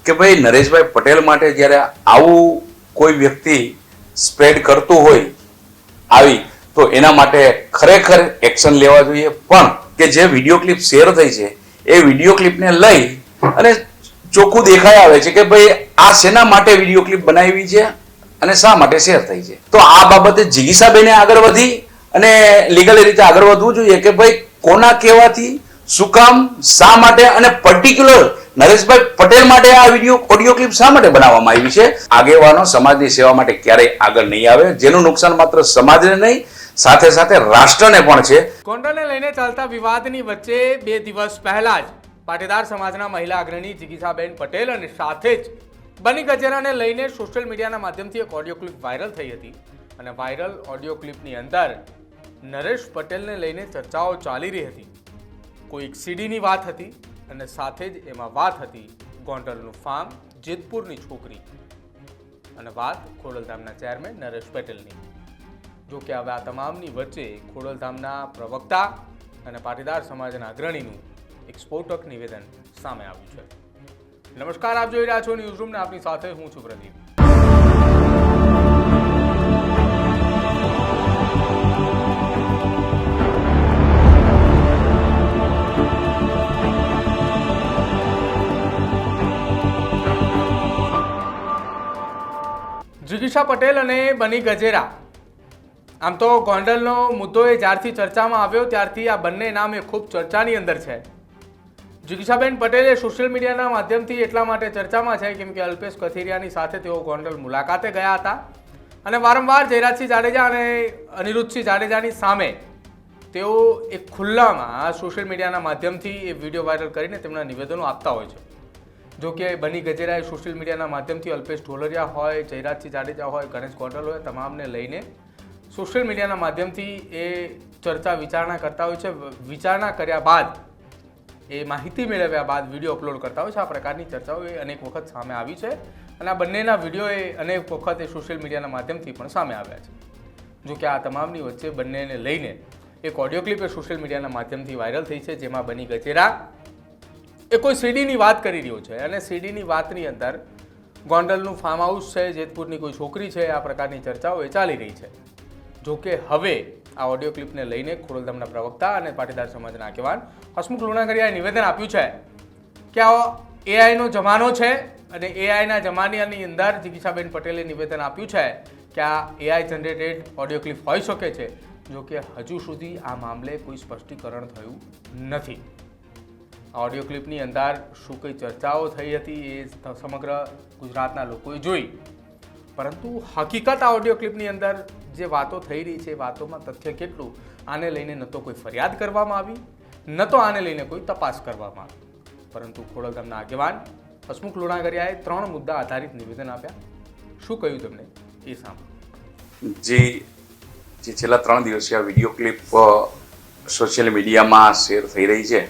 કે ભાઈ નરેશભાઈ પટેલ માટે જ્યારે આવું કોઈ વ્યક્તિ સ્પ્રેડ કરતું હોય આવી તો એના માટે ખરેખર એક્શન લેવા જોઈએ. પણ કે જે વિડીયો ક્લિપ શેર થઈ છે એ વિડીયો ક્લિપને લઈ અને ચોખ્ખું દેખાઈ આવે છે કે ભાઈ આ શેના માટે વિડીયો ક્લિપ બનાવી છે અને શા માટે શેર થઈ છે. તો આ બાબતે જિગીશાબેને આગળ વધી અને લીગલ રીતે આગળ વધવું જોઈએ કે ભાઈ કોના કહેવાથી, શું કામ, શા માટે અને પર્ટિક્યુલર નરેશભાઈ પટેલ માટે આ ઓડિયો ક્લિપ શા માટે બનાવવામાં આવી છે. આગેવાનો સમાજની સેવા માટે ક્યારેય આગળ નહીં આવે, જેનું નુકસાન માત્ર સમાજને નહીં સાથે સાથે રાષ્ટ્રને પણ છે. ગોંડલને લઈને ચાલતા વિવાદની વચ્ચે 2 દિવસ પહેલા જ પાટીદાર સમાજના મહિલા અગ્રણી જિગીશાબેન પટેલ અને સાથે જ બની ગજેરાને લઈને સોશિયલ મીડિયાના માધ્યમથી એક ઓડિયો ક્લિપ વાયરલ થઈ હતી. અને વાયરલ ઓડિયો ક્લિપની અંદર નરેશ પટેલને લઈને ચર્ચાઓ ચાલી રહી હતી. કોઈ સીડીની વાત હતી અને સાથે જ એમાં વાત હતી ગોંડલનું ફાર્મ, જેતપુરની છોકરી અને વાત ખોડલધામના ચેરમેન નરેશ પટેલની. જો કે હવે આ તમામની વચ્ચે ખોડલધામના પ્રવક્તા અને પાટીદાર સમાજના અગ્રણીનું એક સ્ફોટક નિવેદન સામે આવ્યું છે. નમસ્કાર, આપ જોઈ રહ્યા છો ન્યૂઝરૂમ ને આપની સાથે હું છું પ્રદીપ. જિગીશા પટેલ અને બની ગજેરા, આમ તો ગોંડલનો મુદ્દો એ જ્યારથી ચર્ચામાં આવ્યો ત્યારથી આ બંને નામ એ ખૂબ ચર્ચાની અંદર છે. જિગીશાબેન પટેલે સોશિયલ મીડિયાના માધ્યમથી એટલા માટે ચર્ચામાં છે કેમ કે અલ્પેશ કથિરિયાની સાથે તેઓ ગોંડલ મુલાકાતે ગયા હતા અને વારંવાર જયરાજસિંહ જાડેજા અને અનિરુદ્ધસિંહ જાડેજાની સામે તેઓ એક ખુલ્લામાં સોશિયલ મીડિયાના માધ્યમથી એ વિડીયો વાયરલ કરીને તેમના નિવેદનો આપતા હોય છે. જો કે બની ગજેરાએ સોશિયલ મીડિયાના માધ્યમથી અલ્પેશ ઢોલરિયા હોય, જયરાજસિંહ જાડેજા હોય, ગણેશ ગોંડલ હોય, તમામને લઈને સોશિયલ મીડિયાના માધ્યમથી એ ચર્ચા વિચારણા કરતા હોય છે. વિચારણા કર્યા બાદ, એ માહિતી મેળવ્યા બાદ વિડીયો અપલોડ કરતા હોય છે. આ પ્રકારની ચર્ચાઓ એ અનેક વખત સામે આવી છે અને આ બંનેના વિડીયો એ અનેક વખત એ સોશિયલ મીડિયાના માધ્યમથી પણ સામે આવ્યા છે. જો કે આ તમામની વચ્ચે બંનેને લઈને એક ઓડિયો ક્લિપ એ સોશિયલ મીડિયાના માધ્યમથી વાયરલ થઈ છે, જેમાં બની ગજેરા એ કોઈ સીડીની વાત કરી રહ્યો છે અને સીડીની વાતની અંદર ગોંડલનું ફાર્મ હાઉસ છે, જેતપુરની કોઈ છોકરી છે, આ પ્રકારની ચર્ચાઓ એ ચાલી રહી છે. જો કે હવે આ ઓડિયો ક્લિપને લઈને ખોડલધામના પ્રવક્તા અને પાટીદાર સમાજના આગેવાન હસમુખ લુણાગરિયાએ નિવેદન આપ્યું છે કે આ એઆઈનો જમાનો છે અને એઆઈના જમાનાની અંદર જિગીશાબેન પટેલે નિવેદન આપ્યું છે કે આ એઆઈ જનરેટેડ ઓડિયો ક્લિપ હોઈ શકે છે. જો કે હજુ સુધી આ મામલે કોઈ સ્પષ્ટીકરણ થયું નથી. આ ઓડિયો ક્લિપની અંદર શું કઈ ચર્ચાઓ થઈ હતી એ સમગ્ર ગુજરાતના લોકોએ જોઈ, પરંતુ હકીકત આ ઓડિયો ક્લિપની અંદર જે વાતો થઈ રહી છે એ વાતોમાં તથ્ય કેટલું, આને લઈને ન તો કોઈ ફરિયાદ કરવામાં આવી, ન તો આને લઈને કોઈ તપાસ કરવામાં આવી. પરંતુ ખોડલધામના આગેવાન હસમુખ લુણાગરિયાએ 3 મુદ્દા આધારિત નિવેદન આપ્યા. શું કહ્યું તમને એ સાંભળો. જે છેલ્લા 3 દિવસથી આ વિડીયો ક્લિપ સોશિયલ મીડિયામાં શેર થઈ રહી છે,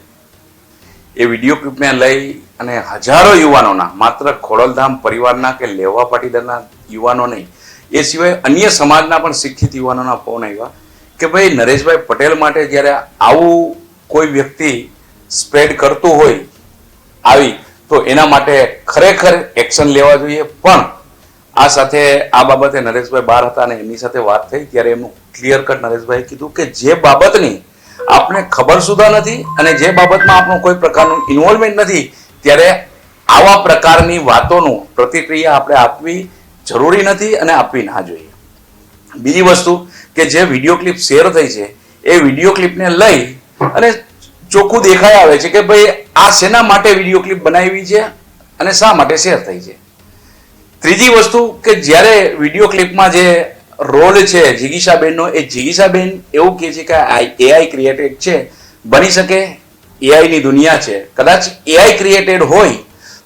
એ વિડીયો ક્લિપને લઈ અને હજારો યુવાનોના, માત્ર ખોડલધામ પરિવારના કે લેવા પાટીદારના યુવાનો નહીં, એ સિવાય અન્ય સમાજના પણ શિક્ષિત યુવાનોના ફોન આવ્યા કે ભાઈ નરેશભાઈ પટેલ માટે જ્યારે આવું કોઈ વ્યક્તિ સ્પ્રેડ કરતું હોય આવી તો એના માટે ખરેખર એક્શન લેવા જોઈએ. પણ આ સાથે આ બાબતે નરેશભાઈ બહાર હતા અને એમની સાથે વાત થઈ ત્યારે એમનું ક્લિયર કટ નરેશભાઈએ કીધું કે જે બાબતની આપને ખબર સુધા નથી અને જે બાબતમાં આપણું કોઈ પ્રકારનું ઇન્વોલ્વમેન્ટ નથી, ત્યારે આવા પ્રકારની વાતોનું પ્રતિક્રિયા આપણે આપવી જરૂરી નથી અને આપવી ના જોઈએ. બીજી વસ્તુ કે જે વિડીયો ક્લિપ શેર થઈ છે એ વિડીયો ક્લિપને લઈ અને ચોખ્ખું દેખાઈ આવે છે કે ભાઈ આ શેના માટે વિડીયો ક્લિપ બનાવી છે અને શા માટે શેર થઈ છે. ત્રીજી વસ્તુ કે જ્યારે વિડીયો ક્લિપમાં જે રોલ છે જિગીશાબેનનો, એ જિગીશાબેન એવું કહે છે કે એઆઈ ક્રિએટેડ છે. બની શકે એઆઈની દુનિયા છે, કદાચ એઆઈ ક્રિએટેડ હોય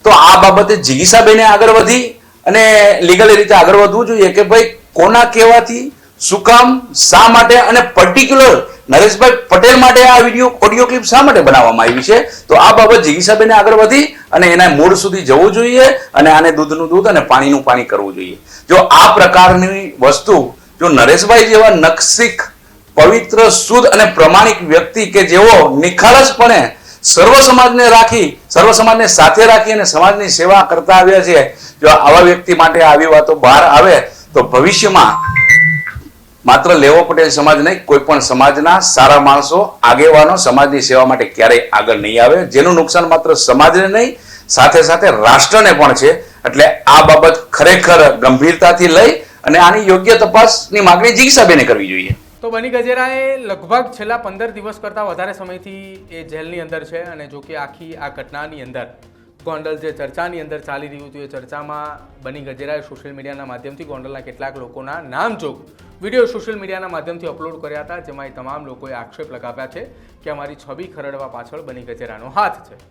તો આ બાબતે જિગીશાબેને આગળ વધી અને લીગલ રીતે આગળ વધવું જોઈએ કે ભાઈ કોના કહેવાથી, શું કામ, શા માટે અને પર્ટિક્યુલર નરેશભાઈ પટેલ માટે આ ઓડિયો ક્લિપ શા માટે બનાવવામાં આવી છે. તો આ બાબત જિગીશાબેને આગળ વધી અને એના મૂળ સુધી જવું જોઈએ અને આને દૂધનું દૂધ અને પાણીનું પાણી કરવું જોઈએ. જો આ પ્રકારની વસ્તુ જો નરેશભાઈ જેવા નખશીખ, પવિત્ર, શુદ્ધ અને પ્રમાણિક વ્યક્તિ કે જેઓ નિખાલસપણે સર્વ સમાજને રાખી, સર્વ સમાજને સાથે રાખી અને સમાજની સેવા કરતા આવ્યા છે. જો આવા વ્યક્તિ માટે આવી વાતો બહાર આવે તો ભવિષ્યમાં માત્ર લેવો પટેલ સમાજ નહીં, કોઈ પણ સમાજના સારા માણસો, આગેવાનો સમાજની સેવા માટે ક્યારેય આગળ નહીં આવે, જેનું નુકસાન માત્ર સમાજને નહીં સાથે સાથે રાષ્ટ્રને પણ છે. એટલે આ બાબત ખરેખર ગંભીરતાથી લઈ અને આની યોગ્ય તપાસની માંગણી જિગીશાબેને કરવી જોઈએ. તો બની ગજેરાએ લગભગ છેલ્લા 15 દિવસ કરતાં વધારે સમયથી એ જેલની અંદર છે અને જો કે આખી આ ઘટનાની અંદર ગોંડલ જે ચર્ચાની અંદર ચાલી રહ્યું હતું એ ચર્ચામાં બની ગજેરાએ સોશિયલ મીડિયાના માધ્યમથી ગોંડલના કેટલાક લોકોના નામજોગ વિડીયો સોશિયલ મીડિયાના માધ્યમથી અપલોડ કર્યા હતા, જેમાં એ તમામ લોકોએ આક્ષેપ લગાવ્યા છે કે અમારી છબી ખરડવા પાછળ બની ગજેરાનો હાથ છે.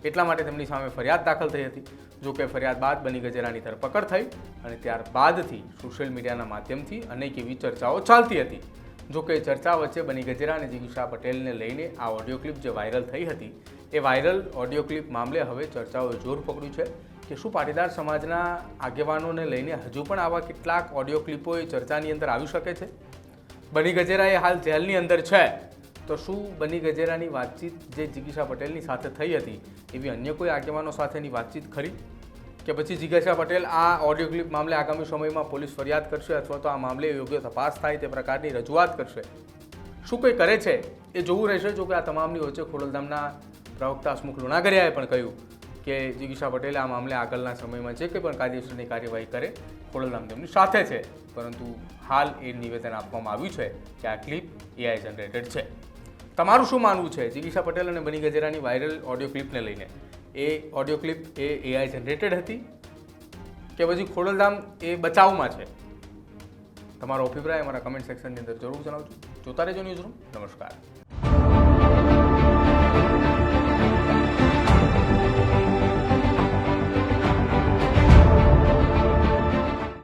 એટલા માટે તેમની સામે ફરિયાદ દાખલ થઈ હતી. જો કે ફરિયાદ બાદ બની ગજેરાની ધરપકડ થઈ અને ત્યારબાદથી સોશિયલ મીડિયાના માધ્યમથી અનેક એવી ચર્ચાઓ ચાલતી હતી. જો કે ચર્ચા વચ્ચે બની ગજેરા અને જિગીશા પટેલને લઈને આ ઓડિયો ક્લિપ જે વાયરલ થઈ હતી એ વાયરલ ઓડિયો ક્લિપ મામલે હવે ચર્ચાઓએ જોર પકડ્યું છે કે શું પાટીદાર સમાજના આગેવાનોને લઈને હજુ પણ આવા કેટલાક ઓડિયો ક્લિપો એ ચર્ચાની અંદર આવી શકે છે. બની ગજેરા એ હાલ જેલની અંદર છે, તો શું બની ગજેરાની વાતચીત જે જિગીશા પટેલની સાથે થઈ હતી એવી અન્ય કોઈ આગેવાનો સાથેની વાતચીત ખરી, કે પછી જિગીશા પટેલ આ ઓડિયો ક્લિપ મામલે આગામી સમયમાં પોલીસ ફરિયાદ કરશે અથવા તો આ મામલે યોગ્ય તપાસ થાય તે પ્રકારની રજૂઆત કરશે? શું કંઈ કરે છે એ જોવું રહેશે. જો કે આ તમામની વચ્ચે ખોડલધામના પ્રવક્તા હસમુખ લુણાગરિયાએ પણ કહ્યું કે જિગીશા પટેલ આ મામલે આગળના સમયમાં જે કંઈ પણ કાયદેસરની કાર્યવાહી કરે ખોડલધામ તેમની સાથે છે, પરંતુ હાલ એ નિવેદન આપવામાં આવ્યું છે કે આ ક્લિપ AI જનરેટેડ છે. તમારું શું માનવું છે જિગીશા પટેલ અને બની ગજેરાની વાયરલ ઓડિયો ક્લિપને લઈને? એ ઓડિયો ક્લિપ એ AI જનરેટેડ હતી કે પછી ખોડલધામ એ બચાવમાં છે? તમારો અભિપ્રાય અમારા કમેન્ટ સેક્શનની અંદર જરૂર જણાવજો. જોતા રહેજો ન્યૂઝરૂમ. નમસ્કાર.